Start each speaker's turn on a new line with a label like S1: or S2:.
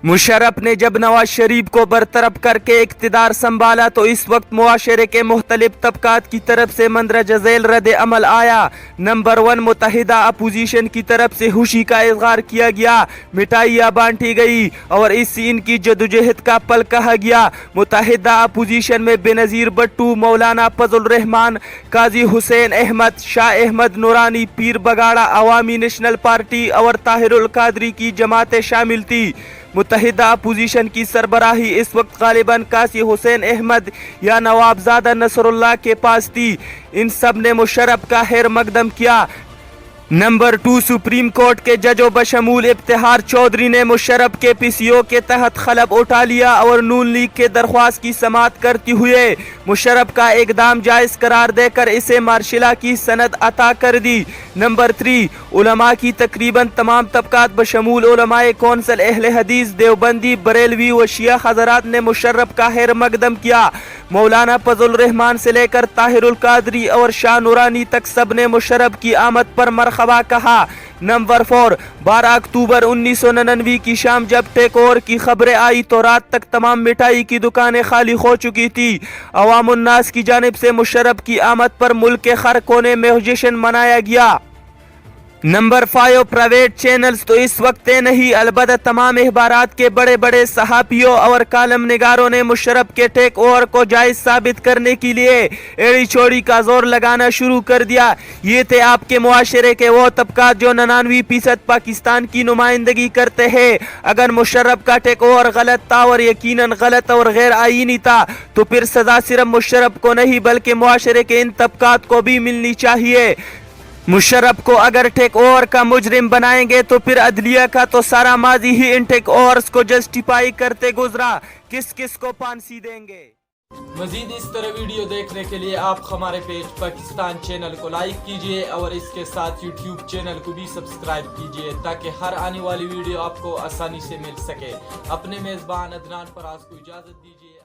S1: मुशर्रफ ने जब नवाज शरीफ को बरतरफ करके इक़्तिदार संभाला तो इस वक्त मुआशरे के मुख्तलिफ तबकात की तरफ से मंदरजा झेल रद्द अमल आया। नंबर 1, मुत्तहिदा अपोजिशन की तरफ से खुशी का इजहार किया गया, मिठाइयाँ बांटी गई और इस इनकी जदोजहद का पल कहा गया। मुत्तहिदा अपोजिशन में बेनज़ीर भट्टू, मौलाना फजल रहमान, काजी हुसैन अहमद, शाह अहमद नूरानी, पीर बगाड़ा अवामी नेशनल पार्टी और ताहिरुल कादरी की जमातें शामिल थी। मुत्तहिदा अपोजिशन की सरबराही इस वक्त गालिबन काजी हुसैन अहमद या नवाबजादा नसरुल्लाह के पास थी। इन सब ने मुशर्रफ का खैर मकदम किया। नंबर 2, सुप्रीम कोर्ट के जजों बशमूल इफ्तिखार चौधरी ने मुशर्रफ के पीसीओ के तहत खलब उठा लिया और नून लीग के दरख्वास्त की समाअत करते हुए मुशर्रफ का इकदाम जायज़ करार देकर इसे मार्शला की सनद अता कर दी। नंबर 3, उलमा की तकरीबन तमाम तबकात बशमूल उलमाए कौंसल, अहले हदीस, देवबंदी, बरेलवी व शिया हज़रात ने मुशर्रफ का खैर मकदम किया। मौलाना फजल रहमान से लेकर ताहिरुल कादरी और शाह नूरानी तक सब ने मुशर्रफ की आमद पर मरहबा कहा। नंबर 4, 12 अक्टूबर 1999 की शाम जब टेक ओवर की खबरें आई तो रात तक तमाम मिठाई की दुकानें खाली हो चुकी थी। अवामुन्नास की जानिब से मुशर्रफ की आमद पर मुल्क के हर कोने में जश्न मनाया गया। नंबर 5, प्राइवेट चैनल्स तो इस वक्त नहीं अलबत्ता तमाम अखबारात के बड़े बड़े सहाफ़ियों और कालम निगारों ने मुशर्रफ के टेक ओवर को जायज़ साबित करने के लिए एड़ी चोड़ी का जोर लगाना शुरू कर दिया। ये थे आपके मुआशरे के वो तबकात जो 99% पाकिस्तान की नुमाइंदगी करते हैं। अगर मुशर्रफ का टेक ओवर गलत था और यकीनन गलत और गैर आईनी था तो फिर सज़ा सिर्फ मुशर्रफ को नहीं बल्कि मुआशरे के इन तबकात को भी मिलनी चाहिए। मुशर्रफ को अगर टेक ओवर का मुजरिम बनाएंगे तो फिर अदलिया का तो सारा माजी ही इन टेक ओवर्स को जस्टिफाई करते गुजरा, किस किस को फांसी देंगे।
S2: मजीद इस तरह वीडियो देखने के लिए आप हमारे पेज पाकिस्तान चैनल को लाइक कीजिए और इसके साथ यूट्यूब चैनल को भी सब्सक्राइब कीजिए ताकि हर आने वाली वीडियो आपको आसानी से मिल सके। अपने मेज़बान अदनान फराज को इजाज़त दीजिए।